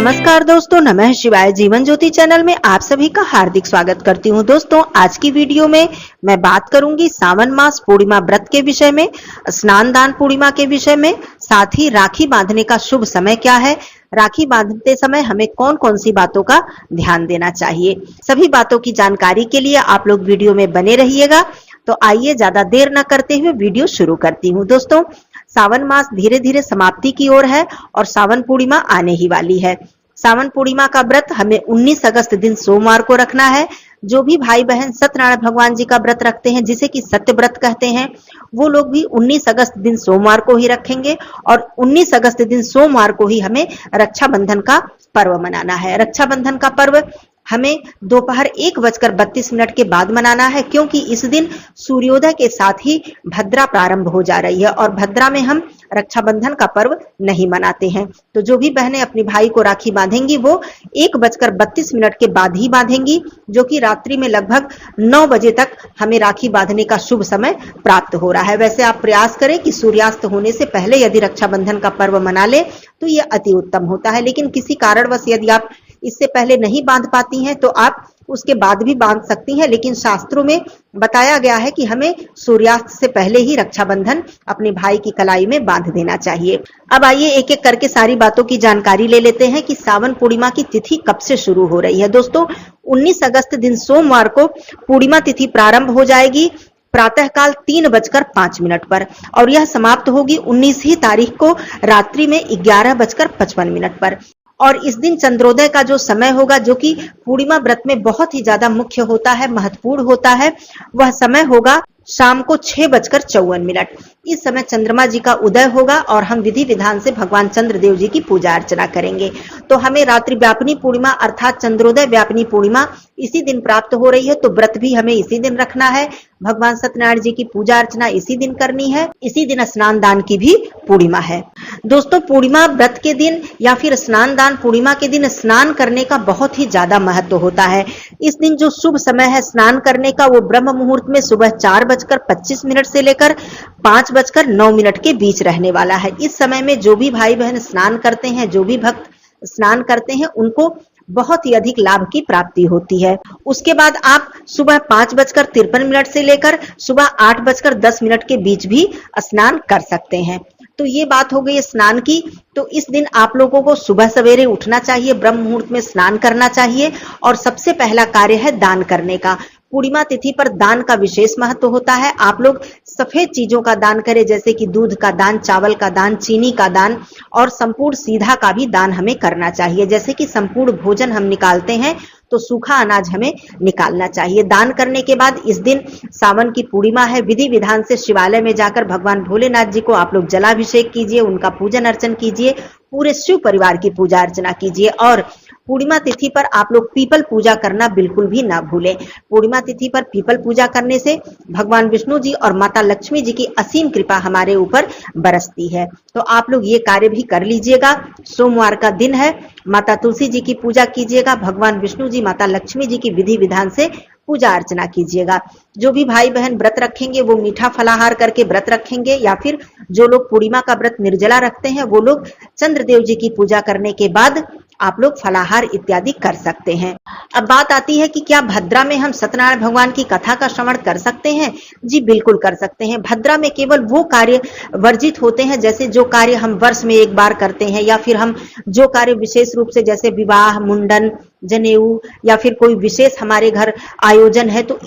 नमस्कार दोस्तों, नमः शिवाय। जीवन ज्योति चैनल में आप सभी का हार्दिक स्वागत करती हूं। दोस्तों, आज की वीडियो में मैं बात करूंगी सावन मास पूर्णिमा व्रत के विषय में, स्नान दान पूर्णिमा के विषय में, साथ ही राखी बांधने का शुभ समय क्या है, राखी बांधते समय हमें कौन कौन सी बातों का ध्यान देना चाहिए। सभी बातों की जानकारी के लिए आप लोग वीडियो में बने रहिएगा। तो आइए ज्यादा देर न करते हुए वीडियो शुरू करती हूँ। दोस्तों, सावन मास धीरे धीरे समाप्ति की ओर है और सावन पूर्णिमा आने ही वाली है। सावन पूर्णिमा का व्रत हमें 19 अगस्त दिन सोमवार को रखना है। जो भी भाई बहन सत्यनारायण भगवान जी का व्रत रखते हैं, जिसे कि सत्य व्रत कहते हैं, वो लोग भी 19 अगस्त दिन सोमवार को ही रखेंगे और 19 अगस्त दिन सोमवार को ही हमें रक्षाबंधन का पर्व मनाना है। रक्षाबंधन का पर्व हमें दोपहर 1:32 के बाद मनाना है, क्योंकि इस दिन सूर्योदय के साथ ही भद्रा प्रारंभ हो जा रही है और भद्रा में हम रक्षाबंधन का पर्व नहीं मनाते हैं। तो जो भी बहनें अपने भाई को राखी बांधेंगी वो 1:32 के बाद ही बांधेंगी, जो कि रात्रि में लगभग 9 बजे तक हमें राखी बांधने का शुभ समय प्राप्त हो रहा है। वैसे आप प्रयास करें कि सूर्यास्त होने से पहले यदि रक्षाबंधन का पर्व मना ले तो ये अति उत्तम होता है, लेकिन किसी कारणवश यदि आप इससे पहले नहीं बांध पाती हैं तो आप उसके बाद भी बांध सकती हैं, लेकिन शास्त्रों में बताया गया है कि हमें सूर्यास्त से पहले ही रक्षाबंधन अपने भाई की कलाई में बांध देना चाहिए। अब आइए एक एक करके सारी बातों की जानकारी ले लेते हैं कि सावन पूर्णिमा की तिथि कब से शुरू हो रही है। दोस्तों, 19 अगस्त दिन सोमवार को पूर्णिमा तिथि प्रारंभ हो जाएगी प्रातःकाल 3:05 पर और यह समाप्त होगी 19 ही तारीख को रात्रि में 11:55 पर। और इस दिन चंद्रोदय का जो समय होगा, जो कि पूर्णिमा व्रत में बहुत ही ज्यादा मुख्य होता है, महत्वपूर्ण होता है, वह समय होगा शाम को 6:54। इस समय चंद्रमा जी का उदय होगा और हम विधि विधान से भगवान चंद्रदेव जी की पूजा अर्चना करेंगे। तो हमें रात्रि व्यापिनी पूर्णिमा अर्थात चंद्रोदय व्यापिनी पूर्णिमा इसी दिन प्राप्त हो रही है, तो व्रत भी हमें इसी दिन रखना है। भगवान सत्यनारायण जी की पूजा अर्चना इसी दिन करनी है। इसी दिन स्नान दान की भी पूर्णिमा है। दोस्तों, पूर्णिमा व्रत के दिन या फिर स्नान दान पूर्णिमा के दिन स्नान करने का बहुत ही ज्यादा महत्व होता है। इस दिन जो शुभ समय है स्नान करने का, वो ब्रह्म मुहूर्त में सुबह 4:25 से लेकर 5:09 के बीच रहने वाला है। इस समय में जो भी भाई बहन स्नान करते हैं, जो भी भक्त स्नान करते हैं, उनको बहुत ही अधिक लाभ की प्राप्ति होती है। उसके बाद आप सुबह 5:53 से लेकर सुबह 8:10 के बीच भी स्नान कर सकते हैं। तो ये बात हो गई स्नान की। तो इस दिन आप लोगों को सुबह सवेरे उठना चाहिए, ब्रह्म मुहूर्त में स्नान करना चाहिए और सबसे पहला कार्य है दान करने का। पूर्णिमा तिथि पर दान का विशेष महत्व होता है। आप लोग सफेद चीजों का दान करें, जैसे कि दूध का दान, चावल का दान, चीनी का दान और संपूर्ण सीधा का भी दान हमें करना चाहिए। जैसे कि संपूर्ण भोजन हम निकालते हैं तो सूखा अनाज हमें निकालना चाहिए। दान करने के बाद इस दिन सावन की पूर्णिमा है, विधि विधान से शिवालय में जाकर भगवान भोलेनाथ जी को आप लोग जलाभिषेक कीजिए, उनका पूजन अर्चन कीजिए, पूरे शिव परिवार की पूजा अर्चना कीजिए। और पूर्णिमा तिथि पर आप लोग पीपल पूजा करना बिल्कुल भी ना भूलें। पूर्णिमा तिथि पर पीपल पूजा करने से भगवान विष्णु जी और माता लक्ष्मी जी की असीम कृपा हमारे ऊपर बरसती है। तो आप लोग ये कार्य भी कर लीजिएगा। सोमवार का दिन है, माता तुलसी जी की पूजा कीजिएगा, भगवान विष्णु जी, माता लक्ष्मी जी की विधि विधान से पूजा अर्चना कीजिएगा। जो भी भाई बहन व्रत रखेंगे वो मीठा फलाहार करके व्रत रखेंगे, या फिर जो लोग पूर्णिमा का व्रत निर्जला रखते हैं वो लोग चंद्रदेव जी की पूजा करने के बाद आप लोग फलाहार इत्यादि कर सकते हैं। अब बात आती है कि क्या भद्रा में हम सत्यनारायण भगवान की कथा का श्रवण कर सकते हैं? जी बिल्कुल कर सकते हैं। भद्रा में केवल वो कार्य वर्जित होते हैं, जैसे जो कार्य हम वर्ष में एक बार करते हैं, या फिर हम जो कार्य विशेष रूप से जैसे विवाह, मुंडन, जनेऊ या फिर कोई विशेष हमारे घर आयोजन है, तो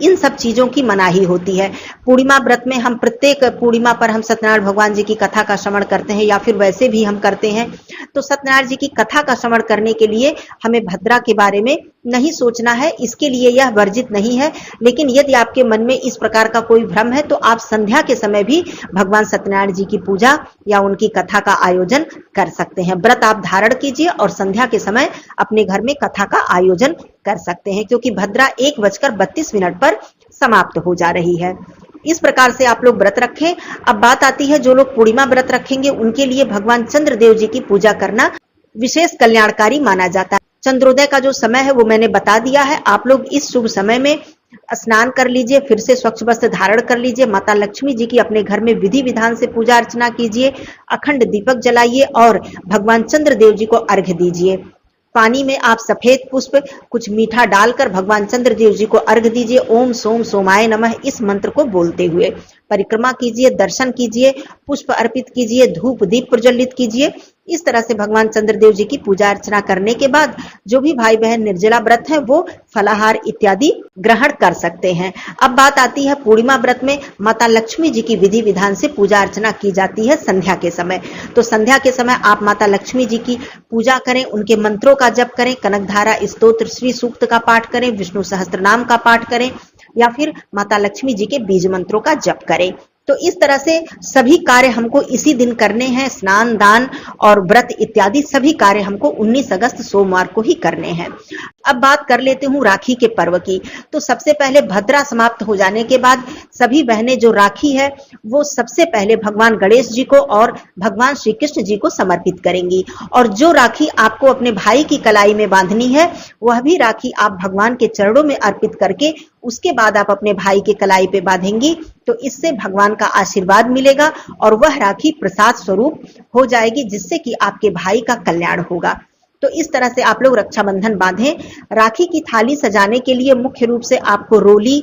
इन सब चीजों की मनाही होती है। पूर्णिमा व्रत में हम प्रत्येक पूर्णिमा पर हम सत्यनारायण भगवान जी की कथा का श्रवण करते हैं, या फिर वैसे भी हम करते हैं। तो सत्यनारायण जी की कथा का श्रवण करने के लिए हमें भद्रा के बारे में नहीं सोचना है, इसके लिए यह वर्जित नहीं है। लेकिन यदि आपके मन में इस प्रकार का कोई भ्रम है तो आप संध्या के समय भी भगवान सत्यनारायण जी की पूजा या उनकी कथा का आयोजन कर सकते हैं। व्रत आप धारण कीजिए और संध्या के समय अपने घर में कथा का आयोजन कर सकते हैं, क्योंकि भद्रा 1:32 पर समाप्त हो जा रही है। इस प्रकार से आप लोग व्रत रखें। अब बात आती है जो लोग पूर्णिमा व्रत रखेंगे उनके लिए भगवान चंद्रदेव जी की पूजा करना विशेष कल्याणकारी माना जाता है। चंद्रोदय का जो समय है वो मैंने बता दिया है। आप लोग इस शुभ समय में स्नान कर लीजिए, फिर से स्वच्छ वस्त्र धारण कर लीजिए, माता लक्ष्मी जी की अपने घर में विधि विधान से पूजा अर्चना कीजिए, अखंड दीपक जलाइए और भगवान चंद्रदेव जी को अर्घ्य दीजिए। पानी में आप सफेद पुष्प कुछ मीठा डालकर भगवान चंद्रदेव जी को अर्घ्य दीजिए। ओम सोम सोमाय नमः इस मंत्र को बोलते हुए परिक्रमा कीजिए, दर्शन कीजिए, पुष्प अर्पित कीजिए, धूप दीप प्रज्वलित कीजिए। इस तरह से भगवान चंद्रदेव जी की पूजा अर्चना करने के बाद जो भी भाई बहन निर्जला व्रत है वो फलाहार इत्यादि ग्रहण कर सकते हैं। अब बात आती है पूर्णिमा व्रत में माता लक्ष्मी जी की विधि विधान से पूजा अर्चना की जाती है संध्या के समय। तो संध्या के समय आप माता लक्ष्मी जी की पूजा करें, उनके मंत्रों का जप करें, कनकधारा स्तोत्र श्री सूक्त का पाठ करें, विष्णु सहस्त्रनाम का पाठ करें या फिर माता लक्ष्मी जी के बीज मंत्रों का जप करें। तो इस तरह से सभी कार्य हमको इसी दिन करने हैं। स्नान दान और व्रत इत्यादि सभी कार्य हमको 19 अगस्त सोमवार को ही करने हैं। अब बात कर लेते हूँ राखी के पर्व की। तो सबसे पहले भद्रा समाप्त हो जाने के बाद सभी बहनें जो राखी है वो सबसे पहले भगवान गणेश जी को और भगवान श्री कृष्ण जी को समर्पित करेंगी। और जो राखी आपको अपने भाई की कलाई में बांधनी है वह भी राखी आप भगवान के चरणों में अर्पित करके उसके बाद आप अपने भाई के कलाई पे बांधेंगी। तो इससे भगवान का आशीर्वाद मिलेगा और वह राखी प्रसाद स्वरूप हो जाएगी, जिससे कि आपके भाई का कल्याण होगा। तो इस तरह से आप लोग रक्षाबंधन बांधें। राखी की थाली सजाने के लिए मुख्य रूप से आपको रोली,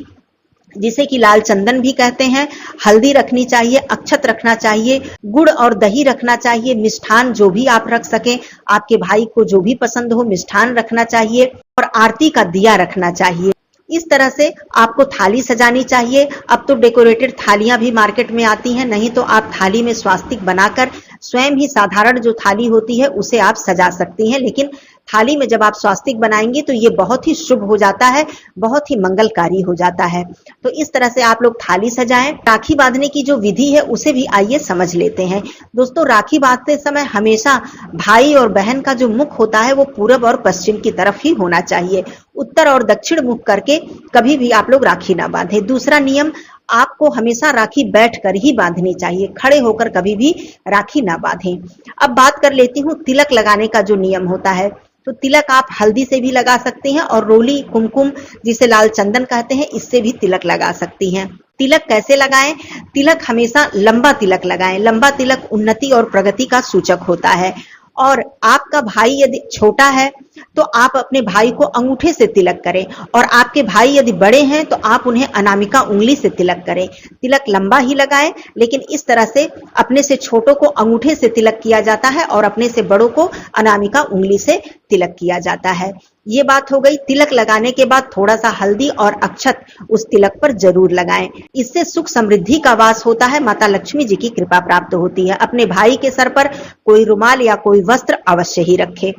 जिसे कि लाल चंदन भी कहते हैं, हल्दी रखनी चाहिए, अक्षत रखना चाहिए, गुड़ और दही रखना चाहिए, मिष्ठान जो भी आप रख सकें, आपके भाई को जो भी पसंद हो मिष्ठान रखना चाहिए और आरती का दिया रखना चाहिए। इस तरह से आपको थाली सजानी चाहिए। अब तो डेकोरेटेड थालियां भी मार्केट में आती हैं, नहीं तो आप थाली में स्वास्तिक बनाकर स्वयं ही साधारण जो थाली होती है उसे आप सजा सकती हैं। लेकिन थाली में जब आप स्वास्तिक बनाएंगे तो ये बहुत ही शुभ हो जाता है, बहुत ही मंगलकारी हो जाता है। तो इस तरह से आप लोग थाली सजाएं। राखी बांधने की जो विधि है उसे भी आइए समझ लेते हैं। दोस्तों, राखी बांधते समय हमेशा भाई और बहन का जो मुख होता है वो पूरब और पश्चिम की तरफ ही होना चाहिए। उत्तर और दक्षिण मुख करके कभी भी आप लोग राखी ना बांधें। दूसरा नियम, आपको हमेशा राखी बैठकर ही बांधनी चाहिए, खड़े होकर कभी भी राखी ना बांधें। अब बात कर लेती हूँ तिलक लगाने का जो नियम होता है। तो तिलक आप हल्दी से भी लगा सकते हैं और रोली, कुमकुम जिसे लाल चंदन कहते हैं, इससे भी तिलक लगा सकती हैं। तिलक कैसे लगाएं? तिलक हमेशा लंबा तिलक लगाएं। लंबा तिलक उन्नति और प्रगति का सूचक होता है। और आपका भाई यदि छोटा है तो आप अपने भाई को अंगूठे से तिलक करें, और आपके भाई यदि बड़े हैं तो आप उन्हें अनामिका उंगली से तिलक करें। तिलक लंबा ही लगाएं, लेकिन इस तरह से अपने से छोटों को अंगूठे से तिलक किया जाता है और अपने से बड़ों को अनामिका उंगली से तिलक किया जाता है। ये बात हो गई। तिलक लगाने के बाद थोड़ा सा हल्दी और अक्षत उस तिलक पर जरूर लगाएं। इससे सुख समृद्धि का वास होता है, माता लक्ष्मी जी की कृपा प्राप्त होती है। अपने भाई के सर पर कोई रुमाल या कोई वस्त्र अवश्य ही रखें।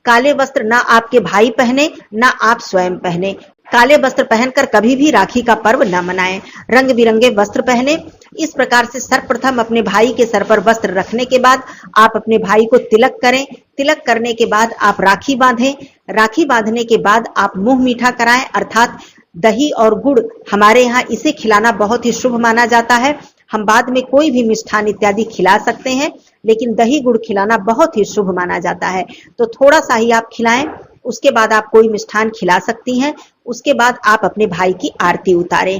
काले वस्त्र ना आपके भाई पहने ना आप स्वयं पहने। काले वस्त्र पहनकर कभी भी राखी का पर्व न मनाएं। रंग बिरंगे वस्त्र पहने। इस प्रकार से सर्वप्रथम अपने भाई के सर पर वस्त्र रखने के बाद आप अपने भाई को तिलक करें। तिलक करने के बाद आप राखी बांधें। राखी बांधने के बाद आप मुंह मीठा कराएं, अर्थात दही और गुड़, हमारे यहाँ इसे खिलाना बहुत ही शुभ माना जाता है। हम बाद में कोई भी मिष्ठान इत्यादि खिला सकते हैं, लेकिन दही गुड़ खिलाना बहुत ही शुभ माना जाता है। तो थोड़ा सा ही आप खिलाएं, उसके बाद आप कोई मिष्ठान खिला सकती हैं। उसके बाद आप अपने भाई की आरती उतारें।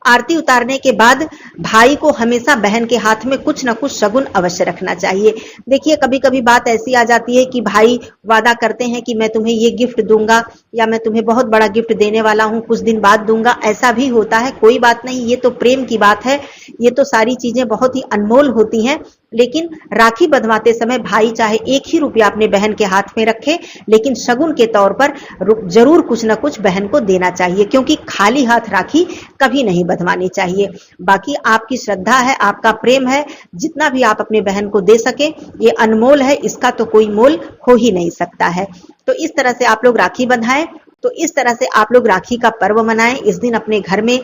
आरती उतारने के बाद भाई को हमेशा बहन के हाथ में कुछ न कुछ शगुन अवश्य रखना चाहिए। देखिए, कभी कभी बात ऐसी आ जाती है कि भाई वादा करते हैं कि मैं तुम्हें ये गिफ्ट दूंगा या मैं तुम्हें बहुत बड़ा गिफ्ट देने वाला हूं, कुछ दिन बाद दूंगा। ऐसा भी होता है, कोई बात नहीं, ये तो प्रेम की बात है। ये तो सारी चीजें बहुत ही अनमोल होती हैं। लेकिन राखी बंधवाते समय भाई चाहे 1 ही रुपया अपने बहन के हाथ में रखे, लेकिन शगुन के तौर पर जरूर कुछ न कुछ बहन को देना चाहिए, क्योंकि खाली हाथ राखी कभी नहीं बंधवानी चाहिए। बाकी आपकी श्रद्धा है, आपका प्रेम है, जितना भी आप अपने बहन को दे सके ये अनमोल है, इसका तो कोई मोल हो ही नहीं सकता है। तो इस तरह से आप लोग राखी बंधाएं। तो इस तरह से आप लोग राखी का पर्व मनाएं। इस दिन अपने घर में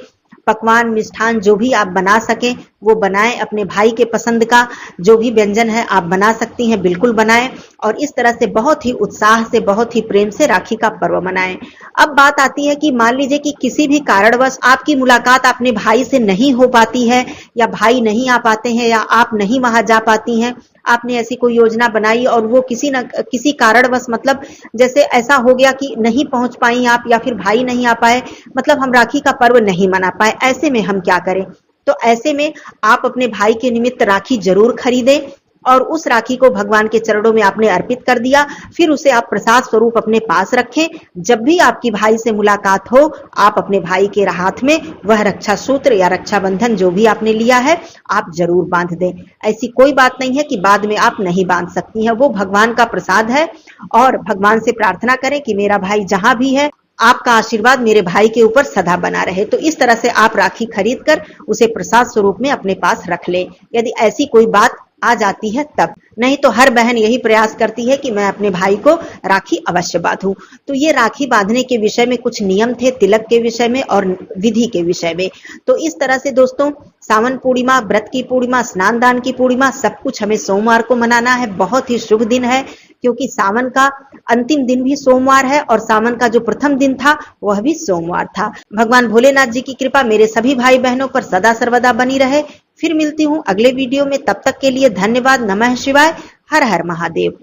पकवान, मिष्ठान जो भी आप बना सकें वो बनाएं। अपने भाई के पसंद का जो भी व्यंजन है आप बना सकती हैं, बिल्कुल बनाएं। और इस तरह से बहुत ही उत्साह से, बहुत ही प्रेम से राखी का पर्व मनाएं। अब बात आती है कि मान लीजिए कि किसी भी कारणवश आपकी मुलाकात अपने भाई से नहीं हो पाती है, या भाई नहीं आ पाते हैं, या आप नहीं वहां जा पाती हैं। आपने ऐसी कोई योजना बनाई और वो किसी न किसी कारणवश मतलब जैसे ऐसा हो गया कि नहीं पहुंच पाई आप या फिर भाई नहीं आ पाए, मतलब हम राखी का पर्व नहीं मना पाए, ऐसे में हम क्या करें? तो ऐसे में आप अपने भाई के निमित्त राखी जरूर खरीदें और उस राखी को भगवान के चरणों में आपने अर्पित कर दिया, फिर उसे आप प्रसाद स्वरूप अपने पास रखें। जब भी आपकी भाई से मुलाकात हो, आप अपने भाई के हाथ में वह रक्षा सूत्र या रक्षाबंधन जो भी आपने लिया है, आप जरूर बांध दें। ऐसी कोई बात नहीं है कि बाद में आप नहीं बांध सकती हैं, वो भगवान का प्रसाद है और भगवान से प्रार्थना करें कि मेरा भाई जहां भी है, आपका आशीर्वाद मेरे भाई के ऊपर सदा बना रहे। तो इस तरह से आप राखी खरीद कर उसे प्रसाद स्वरूप में अपने पास रख ले, यदि ऐसी कोई बात आ जाती है तब। नहीं तो हर बहन यही प्रयास करती है कि मैं अपने भाई को राखी अवश्य बांधूं। तो ये राखी बांधने के विषय में कुछ नियम थे, तिलक के विषय में और विधि के विषय में। तो इस तरह से दोस्तों, सावन पूर्णिमा, व्रत की पूर्णिमा, स्नान दान की पूर्णिमा, सब कुछ हमें सोमवार को मनाना है। बहुत ही शुभ दिन है क्योंकि सावन का अंतिम दिन भी सोमवार है और सावन का जो प्रथम दिन था वह भी सोमवार था। भगवान भोलेनाथ जी की कृपा मेरे सभी भाई बहनों पर सदा सर्वदा बनी रहे। फिर मिलती हूँ अगले वीडियो में, तब तक के लिए धन्यवाद। नमः शिवाय। हर हर महादेव।